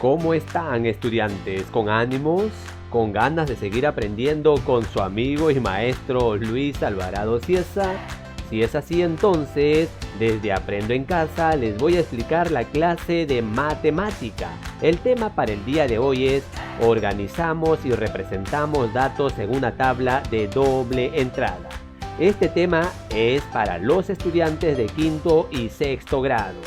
¿Cómo están, estudiantes? ¿Con ánimos? ¿Con ganas de seguir aprendiendo con su amigo y maestro Luis Alvarado Cieza? Si es así, entonces, desde Aprendo en Casa les voy a explicar la clase de matemática. El tema para el día de hoy es: organizamos y representamos datos en una tabla de doble entrada. Este tema es para los estudiantes de quinto y sexto grado.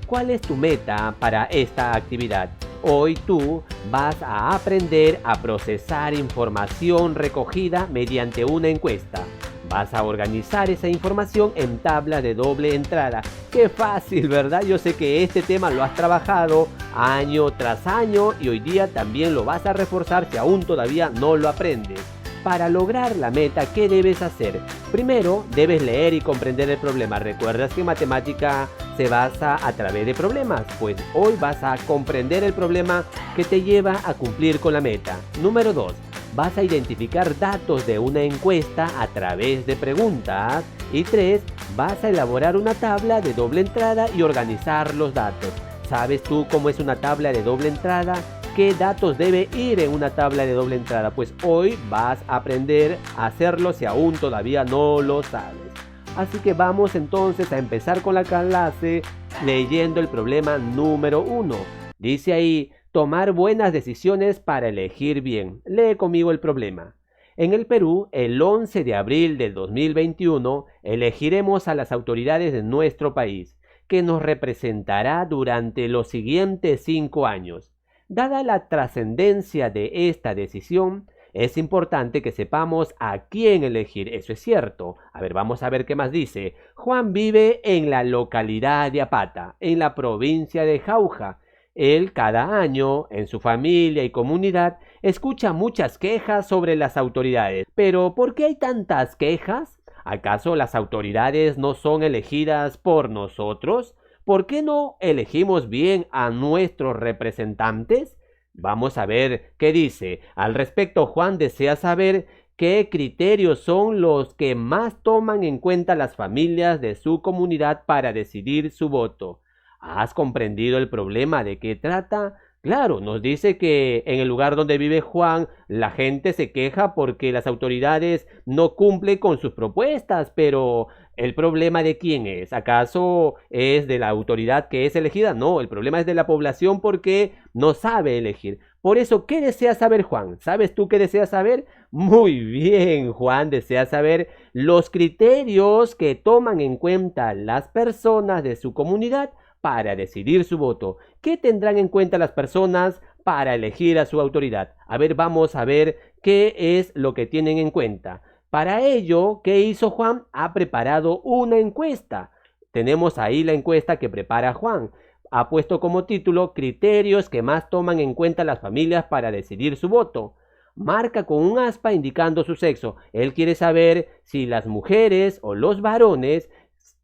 ¿Cuál es tu meta para esta actividad? Hoy tú vas a aprender a procesar información recogida mediante una encuesta. Vas a organizar esa información en tablas de doble entrada. ¡Qué fácil!, ¿verdad? Yo sé que este tema lo has trabajado año tras año y hoy día también lo vas a reforzar si aún todavía no lo aprendes. Para lograr la meta, ¿qué debes hacer? Primero, debes leer y comprender el problema. ¿Recuerdas que matemática se basa a través de problemas? Pues hoy vas a comprender el problema que te lleva a cumplir con la meta. Número 2. Vas a identificar datos de una encuesta a través de preguntas. Y 3. Vas a elaborar una tabla de doble entrada y organizar los datos. ¿Sabes tú cómo es una tabla de doble entrada? ¿Qué datos debe ir en una tabla de doble entrada? Pues hoy vas a aprender a hacerlo si aún todavía no lo sabes. Así que vamos entonces a empezar con la clase leyendo el problema número 1. Dice ahí: tomar buenas decisiones para elegir bien. Lee conmigo el problema. En el Perú, el 11 de abril del 2021, elegiremos a las autoridades de nuestro país, que nos representará durante los siguientes 5 años. Dada la trascendencia de esta decisión, es importante que sepamos a quién elegir. Eso es cierto. A ver, vamos a ver qué más dice. Juan vive en la localidad de Apata, en la provincia de Jauja. Él cada año, en su familia y comunidad, escucha muchas quejas sobre las autoridades. Pero, ¿por qué hay tantas quejas? ¿Acaso las autoridades no son elegidas por nosotros? ¿Por qué no elegimos bien a nuestros representantes? Vamos a ver qué dice. Al respecto, Juan desea saber qué criterios son los que más toman en cuenta las familias de su comunidad para decidir su voto. ¿Has comprendido el problema de qué trata? Claro, nos dice que en el lugar donde vive Juan, la gente se queja porque las autoridades no cumplen con sus propuestas, pero ¿el problema de quién es? ¿Acaso es de la autoridad que es elegida? No, el problema es de la población porque no sabe elegir. Por eso, ¿qué desea saber Juan? ¿Sabes tú qué desea saber? Muy bien, Juan desea saber los criterios que toman en cuenta las personas de su comunidad para decidir su voto. ¿Qué tendrán en cuenta las personas para elegir a su autoridad? A ver, vamos a ver qué es lo que tienen en cuenta. Para ello, ¿qué hizo Juan? Ha preparado una encuesta. Tenemos ahí la encuesta que prepara Juan. Ha puesto como título: criterios que más toman en cuenta las familias para decidir su voto. Marca con un aspa indicando su sexo. Él quiere saber si las mujeres o los varones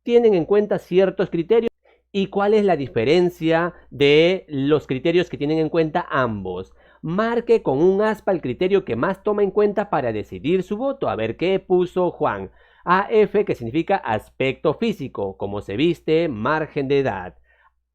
tienen en cuenta ciertos criterios y cuál es la diferencia de los criterios que tienen en cuenta ambos. Marque con un aspa el criterio que más toma en cuenta para decidir su voto. A ver qué puso Juan. AF, que significa aspecto físico, cómo se viste, margen de edad.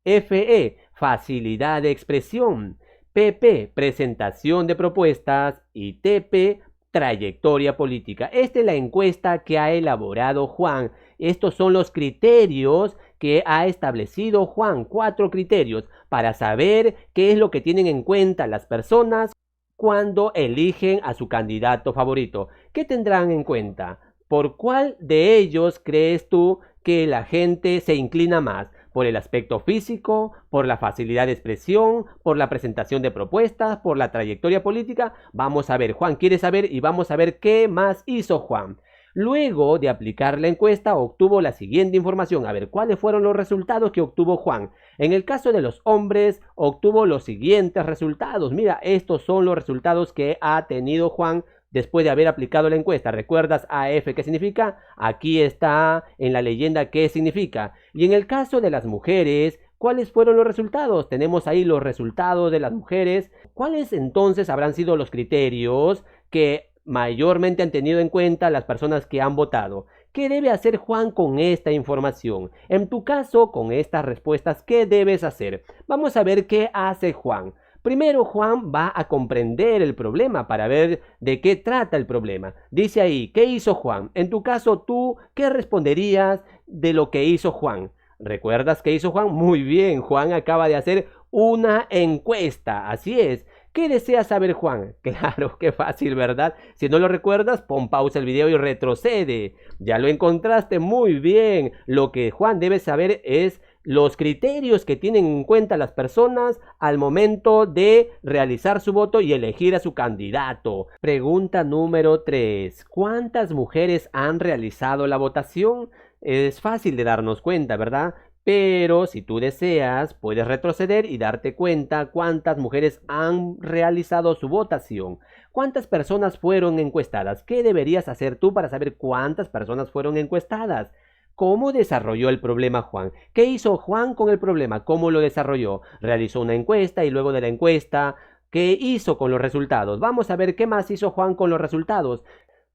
FE, facilidad de expresión. PP, presentación de propuestas. Y TP, trayectoria política. Esta es la encuesta que ha elaborado Juan. Estos son los criterios que ha establecido Juan. 4 criterios para saber qué es lo que tienen en cuenta las personas cuando eligen a su candidato favorito. ¿Qué tendrán en cuenta? ¿Por cuál de ellos crees tú que la gente se inclina más? ¿Por el aspecto físico, por la facilidad de expresión, por la presentación de propuestas, por la trayectoria política? Vamos a ver, Juan quiere saber y vamos a ver qué más hizo Juan. Luego de aplicar la encuesta, obtuvo la siguiente información. A ver, ¿cuáles fueron los resultados que obtuvo Juan? En el caso de los hombres, obtuvo los siguientes resultados. Mira, estos son los resultados que ha tenido Juan después de haber aplicado la encuesta. ¿Recuerdas AF qué significa? Aquí está en la leyenda qué significa. Y en el caso de las mujeres, ¿cuáles fueron los resultados? Tenemos ahí los resultados de las mujeres. ¿Cuáles entonces habrán sido los criterios que mayormente han tenido en cuenta las personas que han votado? ¿Qué debe hacer Juan con esta información? En tu caso, con estas respuestas, ¿qué debes hacer? Vamos a ver qué hace Juan. Primero Juan va a comprender el problema para ver de qué trata el problema. Dice ahí, ¿qué hizo Juan? En tu caso, ¿tú qué responderías de lo que hizo Juan? ¿Recuerdas qué hizo Juan? Muy bien, Juan acaba de hacer una encuesta, así es. ¿Qué desea saber Juan? Claro, qué fácil, ¿verdad? Si no lo recuerdas, pon pausa el video y retrocede. Ya lo encontraste, muy bien. Lo que Juan debe saber es los criterios que tienen en cuenta las personas al momento de realizar su voto y elegir a su candidato. Pregunta número 3. ¿Cuántas mujeres han realizado la votación? Es fácil de darnos cuenta, ¿verdad? Pero si tú deseas, puedes retroceder y darte cuenta cuántas mujeres han realizado su votación. ¿Cuántas personas fueron encuestadas? ¿Qué deberías hacer tú para saber cuántas personas fueron encuestadas? ¿Cómo desarrolló el problema Juan? ¿Qué hizo Juan con el problema? ¿Cómo lo desarrolló? Realizó una encuesta y luego de la encuesta, ¿qué hizo con los resultados? Vamos a ver qué más hizo Juan con los resultados.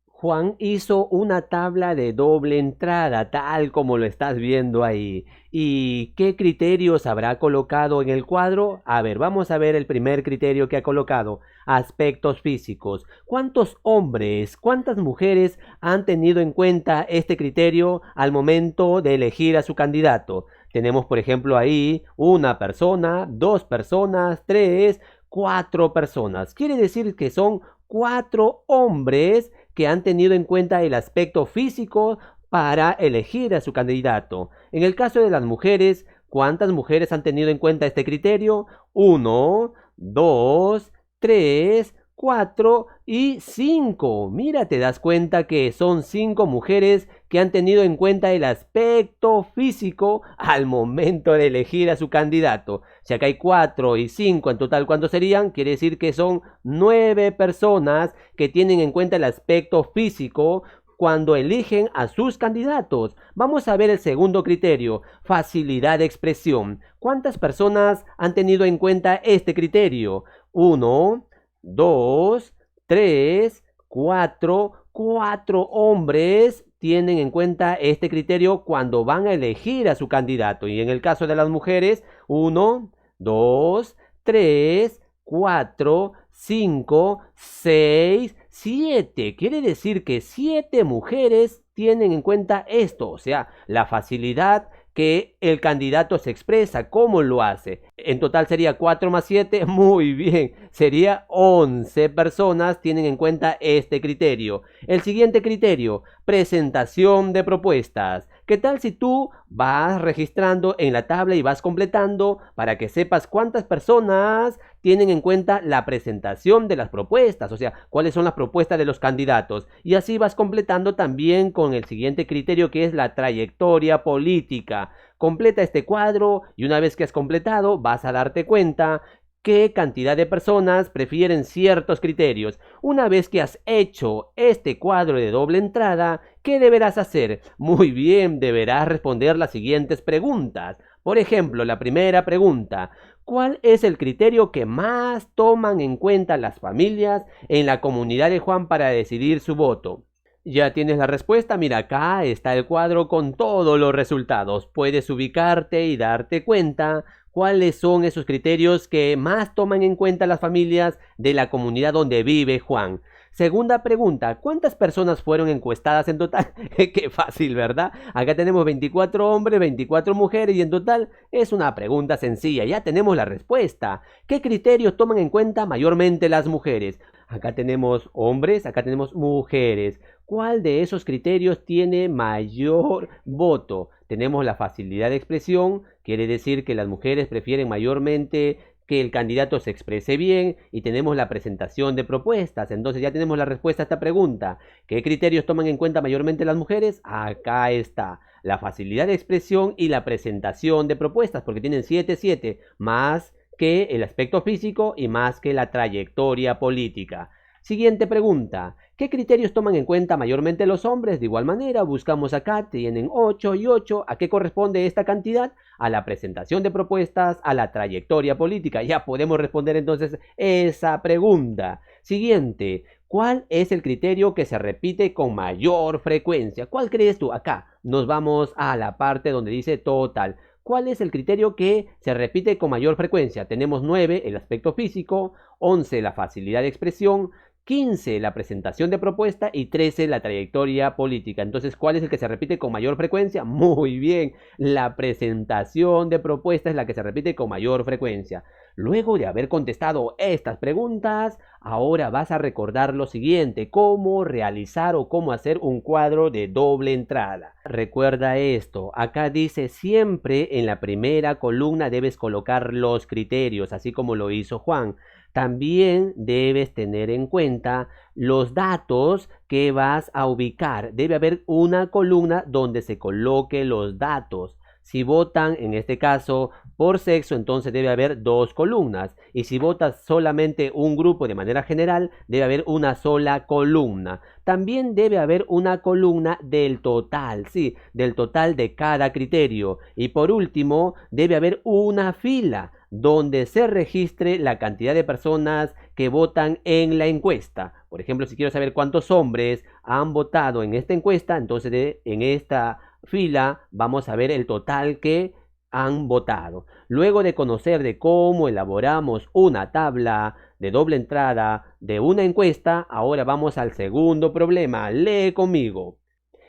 Juan hizo una tabla de doble entrada, tal como lo estás viendo ahí. ¿Y qué criterios habrá colocado en el cuadro? A ver, vamos a ver el primer criterio que ha colocado. Aspectos físicos. ¿Cuántos hombres, cuántas mujeres han tenido en cuenta este criterio al momento de elegir a su candidato? Tenemos, por ejemplo, ahí una persona, dos personas, tres, cuatro personas. Quiere decir que son 4 hombres que han tenido en cuenta el aspecto físico para elegir a su candidato. En el caso de las mujeres, ¿cuántas mujeres han tenido en cuenta este criterio? 1, 2, 3, 4 y 5. Mira, te das cuenta que son 5 mujeres que han tenido en cuenta el aspecto físico al momento de elegir a su candidato. Si acá hay 4 y 5 en total, ¿cuántos serían? Quiere decir que son 9 personas que tienen en cuenta el aspecto físico cuando eligen a sus candidatos. Vamos a ver el segundo criterio, facilidad de expresión. ¿Cuántas personas han tenido en cuenta este criterio? 1, 2, 3, 4, 4 hombres tienen en cuenta este criterio cuando van a elegir a su candidato. Y en el caso de las mujeres, 1, 2, 3, 4, 5, 6, 7. Quiere decir que 7 mujeres tienen en cuenta esto, o sea, la facilidad que el candidato se expresa, cómo lo hace. En total sería 4 más 7, muy bien, sería 11 personas tienen en cuenta este criterio. El siguiente criterio, presentación de propuestas. ¿Qué tal si tú vas registrando en la tabla y vas completando para que sepas cuántas personas tienen en cuenta la presentación de las propuestas? O sea, cuáles son las propuestas de los candidatos. Y así vas completando también con el siguiente criterio, que es la trayectoria política. Completa este cuadro y una vez que has completado vas a darte cuenta qué cantidad de personas prefieren ciertos criterios. Una vez que has hecho este cuadro de doble entrada, ¿qué deberás hacer? Muy bien, deberás responder las siguientes preguntas. Por ejemplo, la primera pregunta: ¿cuál es el criterio que más toman en cuenta las familias en la comunidad de Juan para decidir su voto? Ya tienes la respuesta, mira, acá está el cuadro con todos los resultados. Puedes ubicarte y darte cuenta cuáles son esos criterios que más toman en cuenta las familias de la comunidad donde vive Juan. Segunda pregunta, ¿cuántas personas fueron encuestadas en total? Qué fácil, ¿verdad? Acá tenemos 24 hombres, 24 mujeres y en total es una pregunta sencilla. Ya tenemos la respuesta. ¿Qué criterios toman en cuenta mayormente las mujeres? Acá tenemos hombres, acá tenemos mujeres. ¿Cuál de esos criterios tiene mayor voto? Tenemos la facilidad de expresión, quiere decir que las mujeres prefieren mayormente que el candidato se exprese bien, y tenemos la presentación de propuestas. Entonces ya tenemos la respuesta a esta pregunta. ¿Qué criterios toman en cuenta mayormente las mujeres? Acá está, la facilidad de expresión y la presentación de propuestas, porque tienen 7, más que el aspecto físico y más que la trayectoria política. Siguiente pregunta, ¿qué criterios toman en cuenta mayormente los hombres? De igual manera, buscamos acá, tienen 8 y 8. ¿A qué corresponde esta cantidad? A la presentación de propuestas, a la trayectoria política. Ya podemos responder entonces esa pregunta. Siguiente, ¿cuál es el criterio que se repite con mayor frecuencia? ¿Cuál crees tú? Acá nos vamos a la parte donde dice total. ¿Cuál es el criterio que se repite con mayor frecuencia? Tenemos 9, el aspecto físico, 11, la facilidad de expresión, 15, la presentación de propuesta y 13, la trayectoria política. Entonces, ¿cuál es el que se repite con mayor frecuencia? Muy bien, la presentación de propuesta es la que se repite con mayor frecuencia. Luego de haber contestado estas preguntas, ahora vas a recordar lo siguiente: cómo realizar o cómo hacer un cuadro de doble entrada. Recuerda esto, acá dice siempre en la primera columna debes colocar los criterios, así como lo hizo Juan. También debes tener en cuenta los datos que vas a ubicar. Debe haber una columna donde se coloque los datos. Si votan, en este caso, por sexo, entonces debe haber 2 columnas. Y si votas solamente un grupo de manera general, debe haber una sola columna. También debe haber una columna del total, sí, del total de cada criterio. Y por último, debe haber una fila donde se registre la cantidad de personas que votan en la encuesta. Por ejemplo, si quiero saber cuántos hombres han votado en esta encuesta, entonces en esta fila vamos a ver el total que han votado. Luego de conocer de cómo elaboramos una tabla de doble entrada de una encuesta, ahora vamos al segundo problema. Lee conmigo.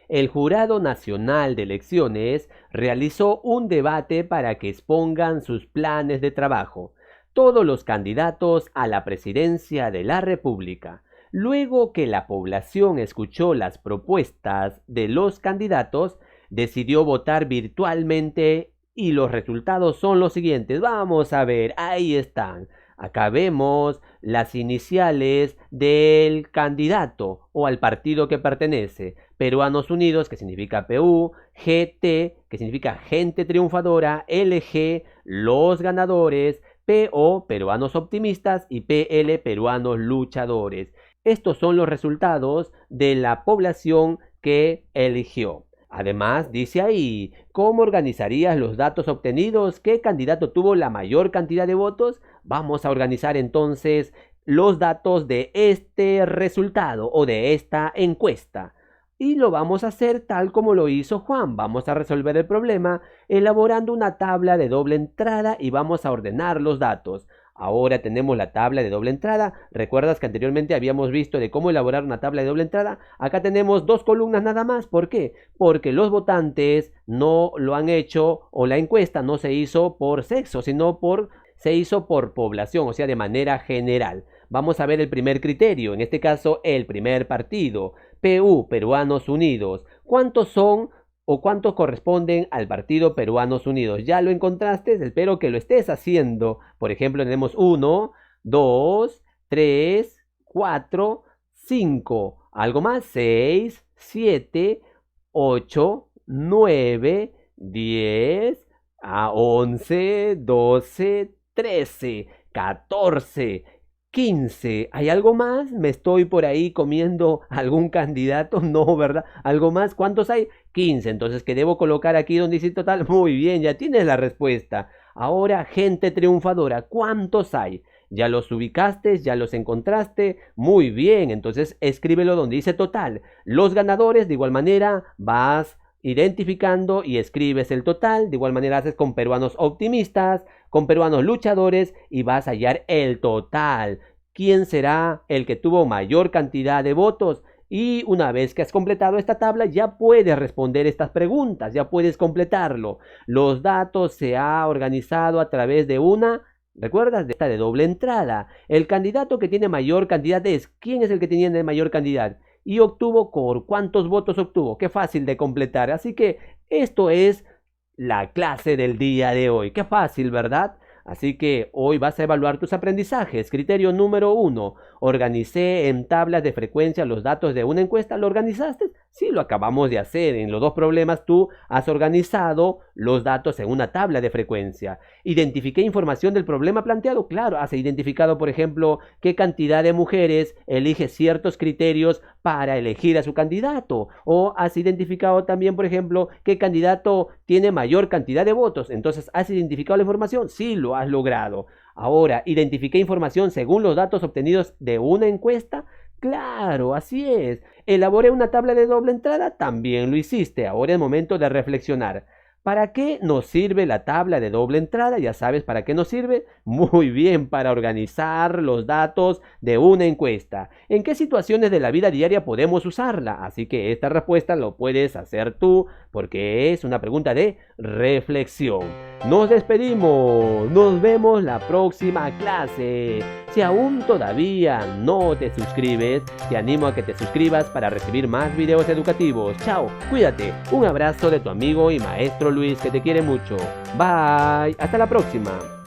El Jurado Nacional de Elecciones realizó un debate para que expongan sus planes de trabajo, todos los candidatos a la presidencia de la República. Luego que la población escuchó las propuestas de los candidatos, decidió votar virtualmente y los resultados son los siguientes. Vamos a ver, ahí están. Acá vemos las iniciales del candidato o al partido que pertenece. Peruanos Unidos, que significa PU, GT, que significa Gente Triunfadora, LG, Los Ganadores, PO, Peruanos Optimistas y PL, Peruanos Luchadores. Estos son los resultados de la población que eligió. Además, dice ahí, ¿cómo organizarías los datos obtenidos? ¿Qué candidato tuvo la mayor cantidad de votos? Vamos a organizar entonces los datos de este resultado o de esta encuesta. Y lo vamos a hacer tal como lo hizo Juan. Vamos a resolver el problema elaborando una tabla de doble entrada y vamos a ordenar los datos. Ahora tenemos la tabla de doble entrada. ¿Recuerdas que anteriormente habíamos visto de cómo elaborar una tabla de doble entrada? Acá tenemos 2 columnas nada más. ¿Por qué? Porque los votantes no lo han hecho o la encuesta no se hizo por sexo, sino se hizo por población, o sea, de manera general. Vamos a ver el primer criterio, en este caso el primer partido, PU, Peruanos Unidos. ¿Cuántos son o cuántos corresponden al partido Peruanos Unidos? ¿Ya lo encontraste? Espero que lo estés haciendo. Por ejemplo, tenemos 1, 2, 3, 4, 5. ¿Algo más? 6, 7, 8, 9, 10, 11, 12, 13, 14, 15. ¿Hay algo más? ¿Me estoy por ahí comiendo algún candidato? No, ¿verdad? ¿Algo más? ¿Cuántos hay? 15. Entonces, ¿qué debo colocar aquí donde dice total? Muy bien, ya tienes la respuesta. Ahora, Gente Triunfadora. ¿Cuántos hay? ¿Ya los ubicaste? ¿Ya los encontraste? Muy bien, entonces escríbelo donde dice total. Los ganadores, de igual manera, vas identificando y escribes el total. De igual manera haces con Peruanos Optimistas, con Peruanos Luchadores y vas a hallar el total. ¿Quién será el que tuvo mayor cantidad de votos? Y una vez que has completado esta tabla, ya puedes responder estas preguntas, ya puedes completarlo. Los datos se ha organizado a través de una, ¿recuerdas? De esta de doble entrada. El candidato que tiene mayor cantidad es, ¿quién es el que tiene mayor cantidad? Y obtuvo por cuántos votos obtuvo. Qué fácil de completar. Así que esto es la clase del día de hoy. Qué fácil, ¿verdad? Así que hoy vas a evaluar tus aprendizajes. Criterio número 1. Organicé en tablas de frecuencia los datos de una encuesta. ¿Lo organizaste? Sí, lo acabamos de hacer. En los 2 problemas tú has organizado los datos en una tabla de frecuencia. ¿Identifiqué información del problema planteado? Claro, has identificado, por ejemplo, qué cantidad de mujeres elige ciertos criterios para elegir a su candidato. O has identificado también, por ejemplo, qué candidato tiene mayor cantidad de votos. Entonces, ¿has identificado la información? Sí, lo has logrado. Ahora, ¿identifiqué información según los datos obtenidos de una encuesta? Claro, así es. ¿Elaboré una tabla de doble entrada? También lo hiciste. Ahora es momento de reflexionar. ¿Para qué nos sirve la tabla de doble entrada? Ya sabes para qué nos sirve. Muy bien, para organizar los datos de una encuesta. ¿En qué situaciones de la vida diaria podemos usarla? Así que esta respuesta lo puedes hacer tú porque es una pregunta de reflexión. Nos despedimos. Nos vemos la próxima clase. Si aún todavía no te suscribes, te animo a que te suscribas para recibir más videos educativos. Chao, cuídate. Un abrazo de tu amigo y maestro Luis, que te quiere mucho. Bye, hasta la próxima.